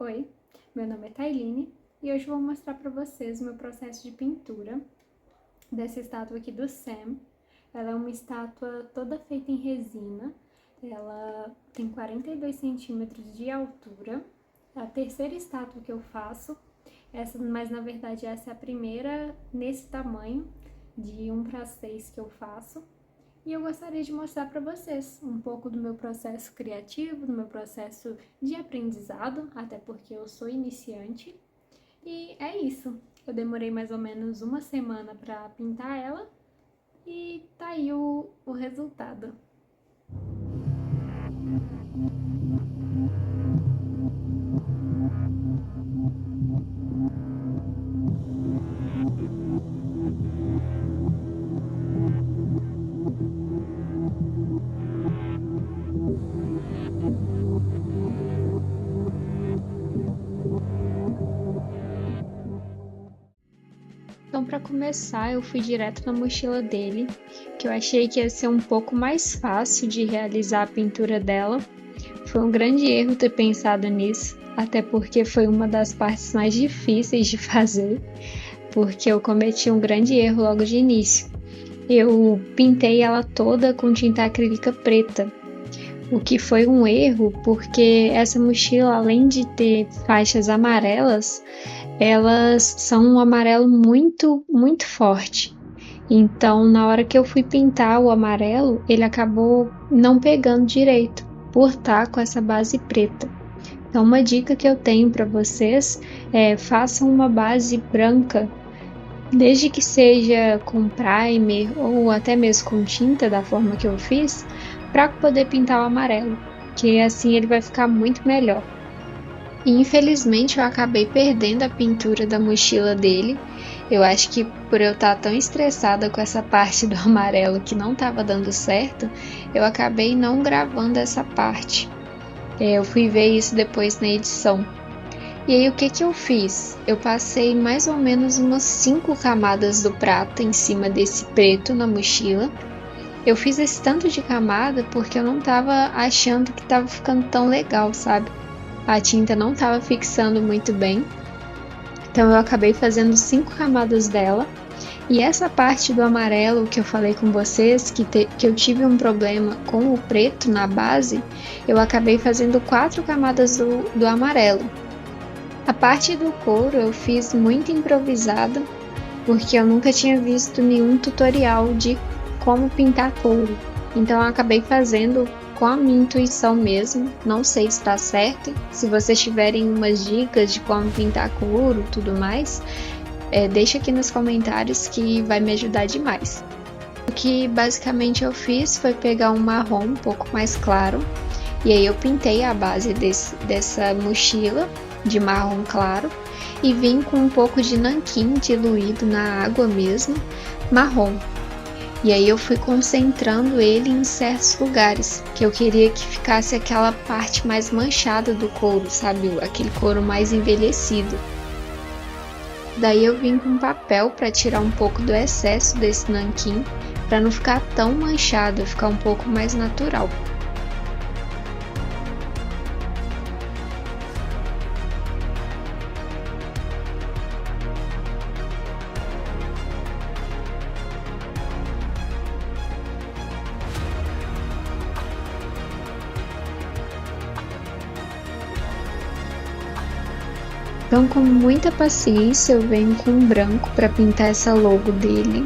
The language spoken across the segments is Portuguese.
Oi, meu nome é Tailine e hoje eu vou mostrar para vocês o meu processo de pintura dessa estátua aqui do Sam. Ela é uma estátua toda feita em resina, ela tem 42 centímetros de altura, é a terceira estátua que eu faço, mas na verdade essa é a primeira nesse tamanho, de 1:6 que eu faço. E eu gostaria de mostrar para vocês um pouco do meu processo criativo, do meu processo de aprendizado, até porque eu sou iniciante. E é isso. Eu demorei mais ou menos uma semana para pintar ela e tá aí o resultado. Então, para começar, eu fui direto na mochila dele, que eu achei que ia ser um pouco mais fácil de realizar a pintura dela. Foi um grande erro ter pensado nisso, até porque foi uma das partes mais difíceis de fazer, porque eu cometi um grande erro logo de início. Eu pintei ela toda com tinta acrílica preta, o que foi um erro, porque essa mochila, além de ter faixas amarelas, elas são um amarelo muito, muito forte. Então, na hora que eu fui pintar o amarelo, ele acabou não pegando direito, por estar com essa base preta. Então, uma dica que eu tenho para vocês é façam uma base branca, desde que seja com primer ou até mesmo com tinta, da forma que eu fiz, para poder pintar o amarelo, que assim ele vai ficar muito melhor. E infelizmente eu acabei perdendo a pintura da mochila dele. Eu acho que por eu estar tão estressada com essa parte do amarelo que não estava dando certo, eu acabei não gravando essa parte. Eu fui ver isso depois na edição. E aí o que eu fiz? Eu passei mais ou menos umas 5 camadas do prata em cima desse preto na mochila. Eu fiz esse tanto de camada porque eu não estava achando que estava ficando tão legal, sabe? A tinta não estava fixando muito bem. Então eu acabei fazendo 5 camadas dela. E essa parte do amarelo que eu falei com vocês, que eu tive um problema com o preto na base, eu acabei fazendo 4 camadas do amarelo. A parte do couro eu fiz muito improvisada, porque eu nunca tinha visto nenhum tutorial de como pintar couro. Então eu acabei fazendo com a minha intuição mesmo, não sei se está certo. Se vocês tiverem umas dicas de como pintar couro e tudo mais, deixa aqui nos comentários que vai me ajudar demais. O que basicamente eu fiz foi pegar um marrom um pouco mais claro, e aí eu pintei a base dessa mochila de marrom claro, e vim com um pouco de nanquim diluído na água mesmo, marrom. E aí eu fui concentrando ele em certos lugares, que eu queria que ficasse aquela parte mais manchada do couro, sabe? Aquele couro mais envelhecido. Daí eu vim com papel para tirar um pouco do excesso desse nanquim, para não ficar tão manchado, ficar um pouco mais natural. Então, com muita paciência, eu venho com um branco para pintar essa logo dele.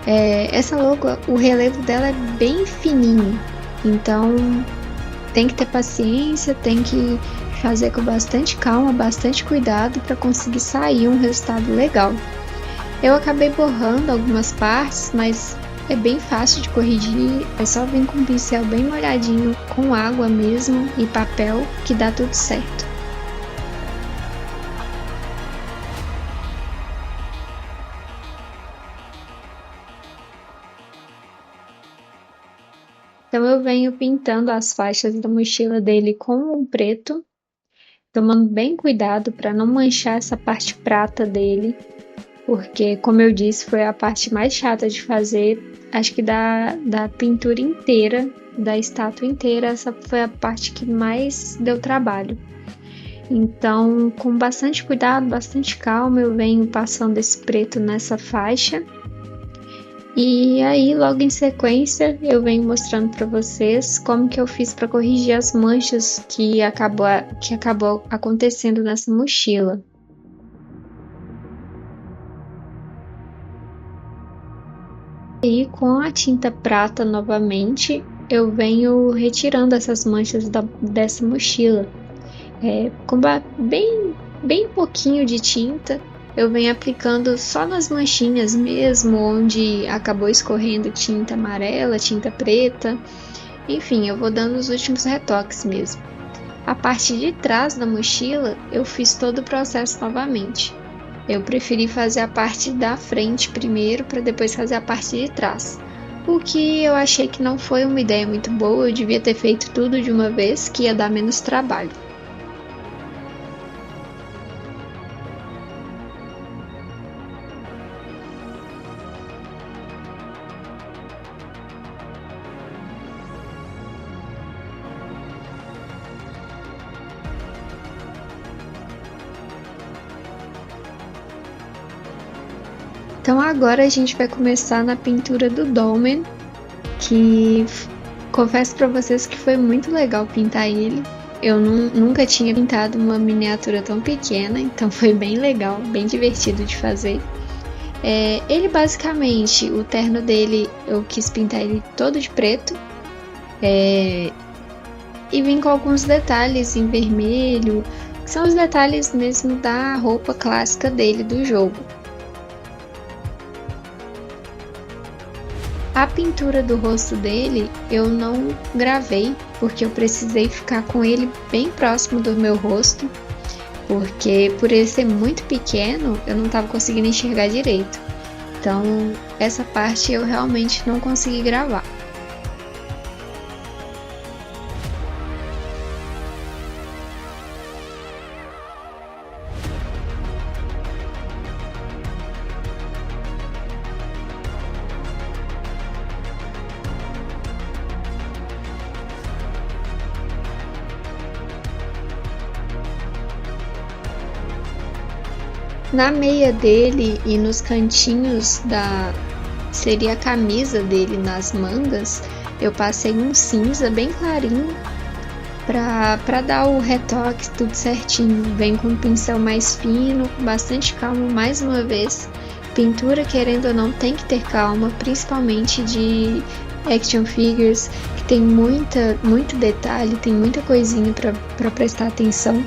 Essa logo, o relevo dela é bem fininho, então tem que ter paciência, tem que fazer com bastante calma, bastante cuidado para conseguir sair um resultado legal. Eu acabei borrando algumas partes, mas é bem fácil de corrigir, é só vir com o pincel bem molhadinho, com água mesmo e papel, que dá tudo certo. Então eu venho pintando as faixas da mochila dele com um preto, tomando bem cuidado para não manchar essa parte prata dele, porque, como eu disse, foi a parte mais chata de fazer, acho que da pintura inteira, da estátua inteira, essa foi a parte que mais deu trabalho. Então, com bastante cuidado, bastante calma, eu venho passando esse preto nessa faixa. E aí, logo em sequência, eu venho mostrando para vocês como que eu fiz para corrigir as manchas que acabou acontecendo nessa mochila. E com a tinta prata novamente, eu venho retirando essas manchas dessa mochila. Com bem pouquinho de tinta, eu venho aplicando só nas manchinhas mesmo, onde acabou escorrendo tinta amarela, tinta preta. Enfim, eu vou dando os últimos retoques mesmo. A parte de trás da mochila, eu fiz todo o processo novamente. Eu preferi fazer a parte da frente primeiro, para depois fazer a parte de trás. O que eu achei que não foi uma ideia muito boa, eu devia ter feito tudo de uma vez, que ia dar menos trabalho. Então agora a gente vai começar na pintura do Dolmen, que confesso para vocês que foi muito legal pintar ele. Eu nunca tinha pintado uma miniatura tão pequena, então foi bem legal, bem divertido de fazer. Ele basicamente, o terno dele, eu quis pintar ele todo de preto, e vim com alguns detalhes em vermelho, que são os detalhes mesmo da roupa clássica dele do jogo. A pintura do rosto dele eu não gravei, porque eu precisei ficar com ele bem próximo do meu rosto, porque por ele ser muito pequeno, eu não estava conseguindo enxergar direito. Então, essa parte eu realmente não consegui gravar. Na meia dele e nos cantinhos seria a camisa dele, nas mangas, eu passei um cinza bem clarinho para dar o retoque tudo certinho. Vem com um pincel mais fino, bastante calmo mais uma vez. Pintura, querendo ou não, tem que ter calma, principalmente de action figures, que tem muito detalhe, tem muita coisinha para prestar atenção.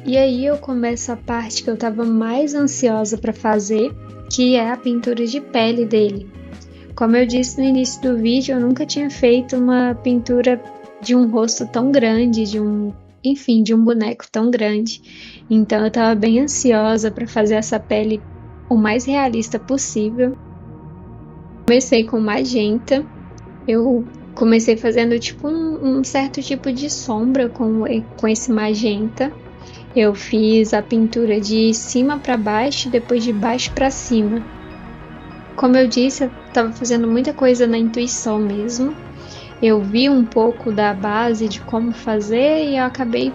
E aí eu começo a parte que eu estava mais ansiosa para fazer, que é a pintura de pele dele. Como eu disse no início do vídeo, eu nunca tinha feito uma pintura de um rosto tão grande, de um boneco tão grande. Então eu estava bem ansiosa para fazer essa pele o mais realista possível. Comecei com magenta. Eu comecei fazendo tipo um certo tipo de sombra com esse magenta. Eu fiz a pintura de cima para baixo, depois de baixo para cima. Como eu disse, eu estava fazendo muita coisa na intuição mesmo. Eu vi um pouco da base de como fazer e eu acabei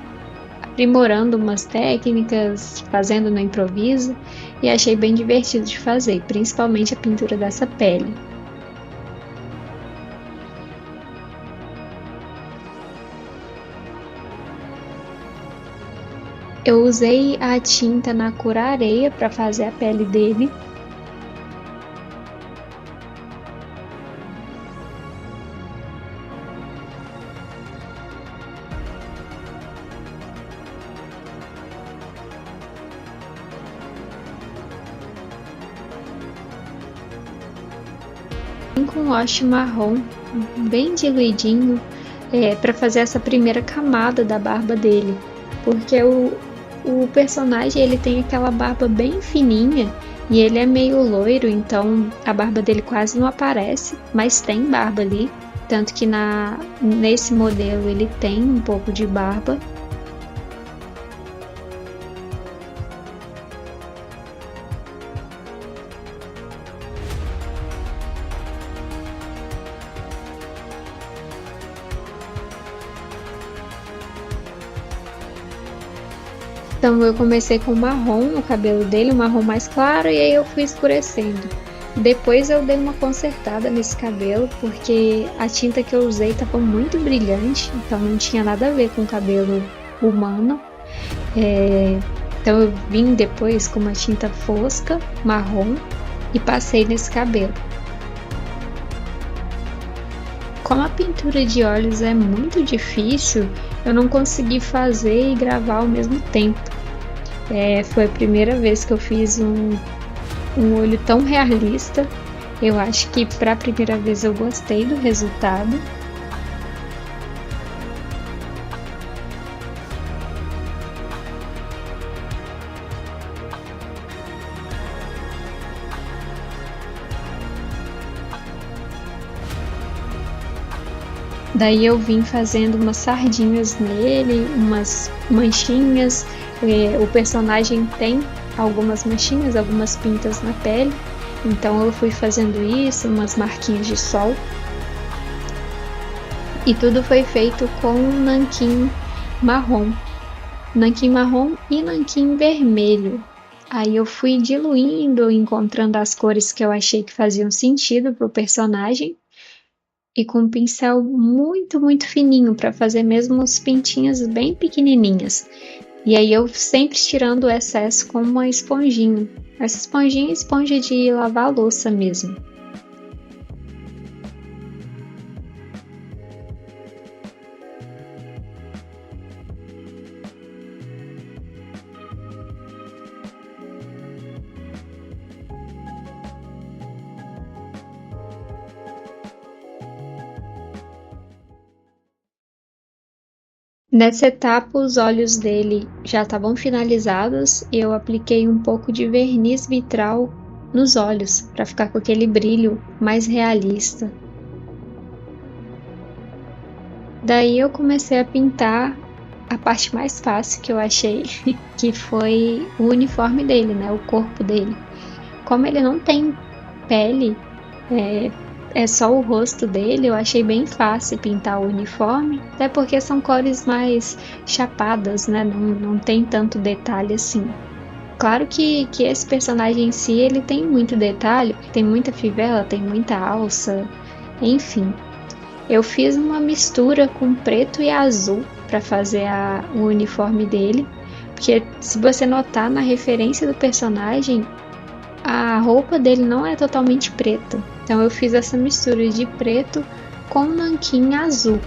aprimorando umas técnicas, fazendo no improviso, e achei bem divertido de fazer, principalmente a pintura dessa pele. Eu usei a tinta na cor areia para fazer a pele dele. com wash marrom bem diluidinho para fazer essa primeira camada da barba dele, porque o personagem ele tem aquela barba bem fininha e ele é meio loiro, então a barba dele quase não aparece, mas tem barba ali, tanto que nesse modelo ele tem um pouco de barba. Então eu comecei com marrom no cabelo dele, um marrom mais claro, e aí eu fui escurecendo. Depois eu dei uma consertada nesse cabelo, porque a tinta que eu usei estava muito brilhante, então não tinha nada a ver com o cabelo humano. Então eu vim depois com uma tinta fosca, marrom, e passei nesse cabelo. Como a pintura de olhos é muito difícil, eu não consegui fazer e gravar ao mesmo tempo. Foi a primeira vez que eu fiz um olho tão realista. Eu acho que para a primeira vez eu gostei do resultado. Daí eu vim fazendo umas sardinhas nele, umas manchinhas. O personagem tem algumas manchinhas, algumas pintas na pele. Então eu fui fazendo isso, umas marquinhas de sol. E tudo foi feito com nanquim marrom. Nanquim marrom e nanquim vermelho. Aí eu fui diluindo, encontrando as cores que eu achei que faziam sentido pro personagem. E com um pincel muito, muito fininho para fazer mesmo os pintinhas bem pequenininhas. E aí eu sempre tirando o excesso com uma esponjinha. Essa esponjinha é esponja de lavar louça mesmo. Nessa etapa, os olhos dele já estavam finalizados e eu apliquei um pouco de verniz vitral nos olhos para ficar com aquele brilho mais realista. Daí eu comecei a pintar a parte mais fácil que eu achei, que foi o uniforme dele, né? O corpo dele. Como ele não tem pele, é só o rosto dele, eu achei bem fácil pintar o uniforme, até porque são cores mais chapadas, né? Não tem tanto detalhe assim. Claro que esse personagem em si, ele tem muito detalhe, porque tem muita fivela, tem muita alça, enfim. Eu fiz uma mistura com preto e azul para fazer o uniforme dele, porque se você notar na referência do personagem, a roupa dele não é totalmente preta. Então eu fiz essa mistura de preto com nanquim azul.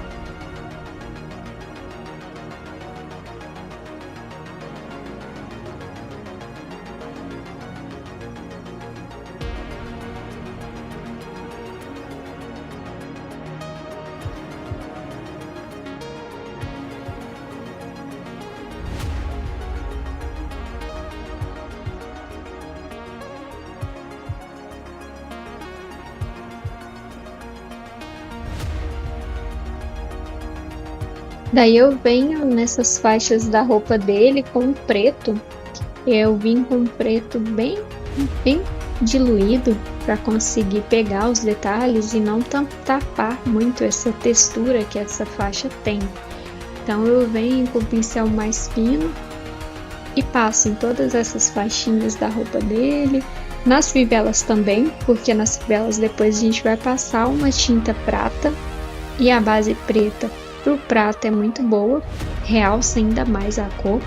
Daí eu venho nessas faixas da roupa dele com preto. Eu vim com preto bem diluído para conseguir pegar os detalhes e não tapar muito essa textura que essa faixa tem. Então eu venho com o pincel mais fino e passo em todas essas faixinhas da roupa dele, nas fivelas também, porque nas fivelas depois a gente vai passar uma tinta prata e a base preta pro prata é muito boa, realça ainda mais a cor.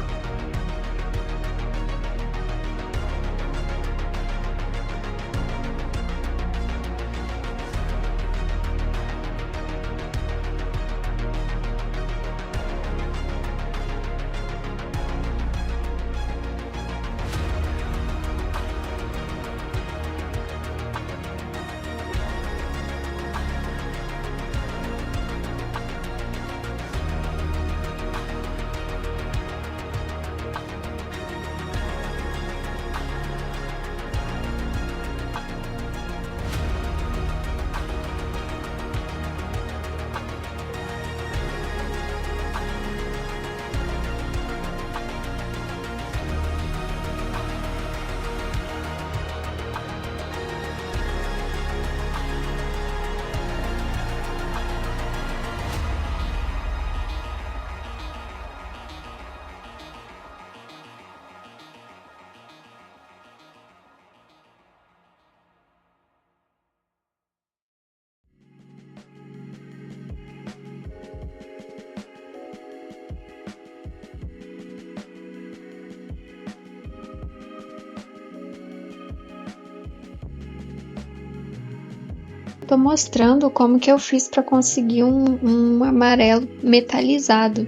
Tô mostrando como que eu fiz para conseguir um amarelo metalizado.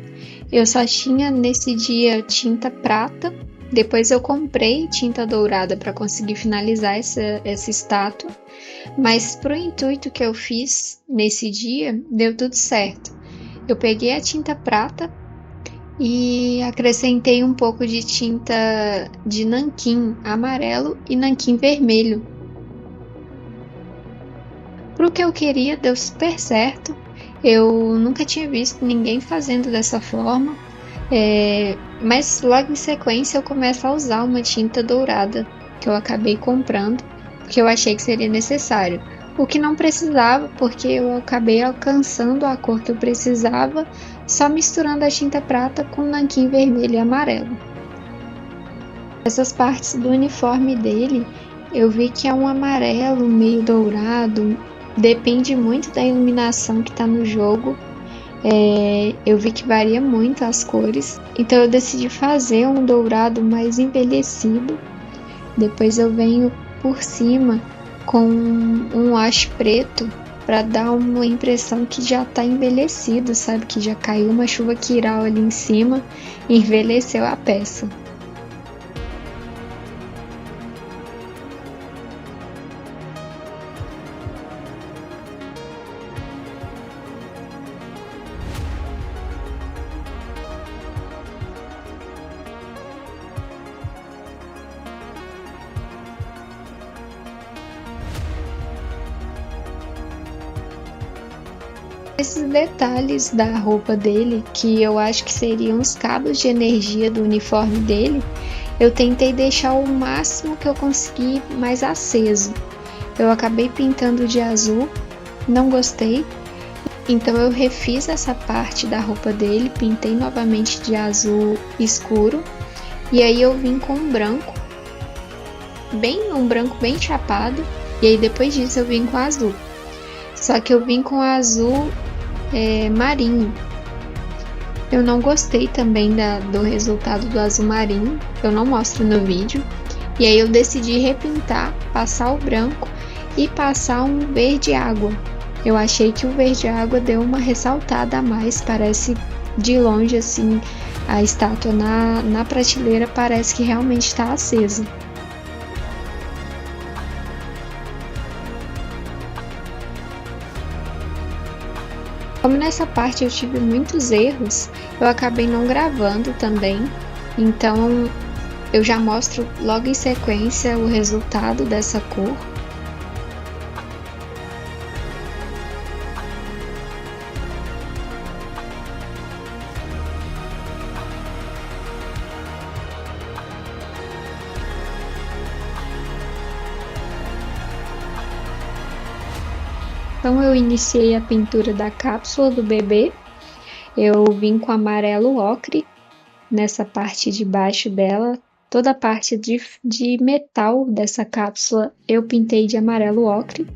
Eu só tinha nesse dia tinta prata, depois eu comprei tinta dourada para conseguir finalizar essa estátua, mas pro intuito que eu fiz nesse dia, deu tudo certo. Eu peguei a tinta prata e acrescentei um pouco de tinta de nanquim amarelo e nanquim vermelho. Pro que eu queria, deu super certo. Eu nunca tinha visto ninguém fazendo dessa forma, mas logo em sequência eu começo a usar uma tinta dourada que eu acabei comprando, porque eu achei que seria necessário. O que não precisava, porque eu acabei alcançando a cor que eu precisava, só misturando a tinta prata com nanquim vermelho e amarelo. Essas partes do uniforme dele, eu vi que é um amarelo meio dourado, depende muito da iluminação que está no jogo. Eu vi que varia muito as cores, então eu decidi fazer um dourado mais envelhecido. Depois eu venho por cima com um wash preto para dar uma impressão que já está envelhecido, sabe? Que já caiu uma chuva Kiral ali em cima e envelheceu a peça. Esses detalhes da roupa dele, que eu acho que seriam os cabos de energia do uniforme dele, eu tentei deixar o máximo que eu consegui mais aceso. Eu acabei pintando de azul, não gostei, então eu refiz essa parte da roupa dele, pintei novamente de azul escuro, e aí eu vim com um branco bem chapado, e aí depois disso eu vim com azul. Só que eu vim com azul marinho. Eu não gostei também do resultado do azul marinho, eu não mostro no vídeo. E aí eu decidi repintar, passar o branco e passar um verde água. Eu achei que o verde água deu uma ressaltada a mais, parece de longe assim, a estátua na prateleira parece que realmente está acesa. Como nessa parte eu tive muitos erros, eu acabei não gravando também, então eu já mostro logo em sequência o resultado dessa cor. Então eu iniciei a pintura da cápsula do bebê, eu vim com amarelo ocre nessa parte de baixo dela, toda a parte de metal dessa cápsula eu pintei de amarelo ocre.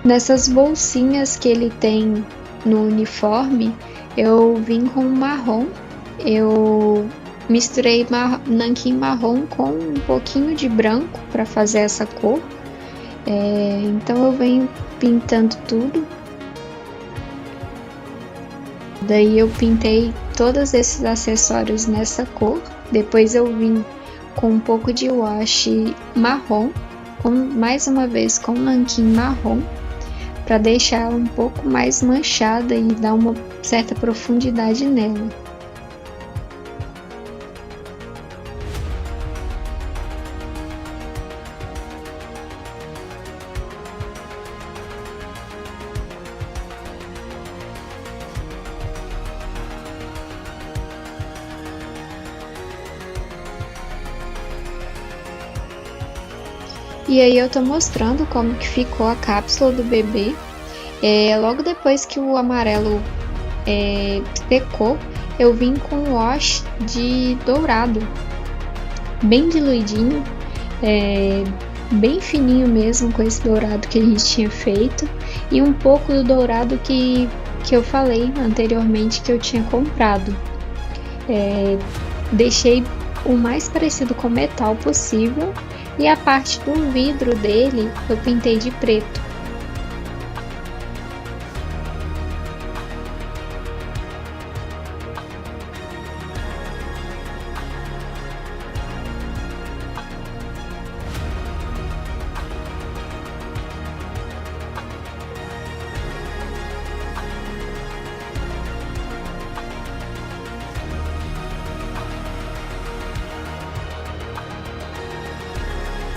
Nessas bolsinhas que ele tem no uniforme, Eu vim com marrom, eu misturei nanquim marrom com um pouquinho de branco para fazer essa cor. Então eu venho pintando tudo. Daí eu pintei todos esses acessórios nessa cor. Depois eu vim com um pouco de washi marrom, mais uma vez com nanquim marrom, para deixar um pouco mais manchada e dar uma certa profundidade nela. E aí eu tô mostrando como que ficou a cápsula do bebê. Logo depois que o amarelo secou, eu vim com wash de dourado, bem diluidinho, bem fininho mesmo, com esse dourado que a gente tinha feito, e um pouco do dourado que eu falei anteriormente que eu tinha comprado. Deixei o mais parecido com metal possível, e a parte do vidro dele eu pintei de preto.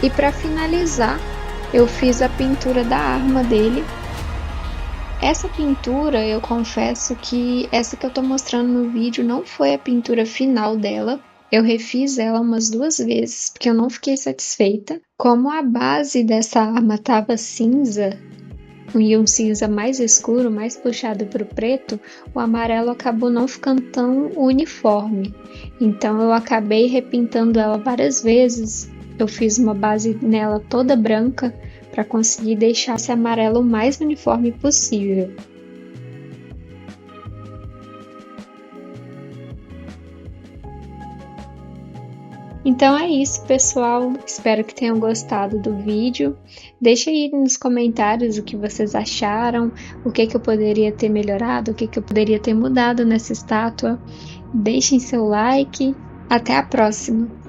E para finalizar, eu fiz a pintura da arma dele. Essa pintura, eu confesso que essa que eu tô mostrando no vídeo não foi a pintura final dela. Eu refiz ela umas 2 vezes, porque eu não fiquei satisfeita. Como a base dessa arma tava cinza, e um cinza mais escuro, mais puxado para o preto, o amarelo acabou não ficando tão uniforme. Então eu acabei repintando ela várias vezes. Eu fiz uma base nela toda branca para conseguir deixar esse amarelo o mais uniforme possível. Então é isso, pessoal. Espero que tenham gostado do vídeo. Deixa aí nos comentários o que vocês acharam, o que eu poderia ter melhorado, o que eu poderia ter mudado nessa estátua. Deixem seu like. Até a próxima!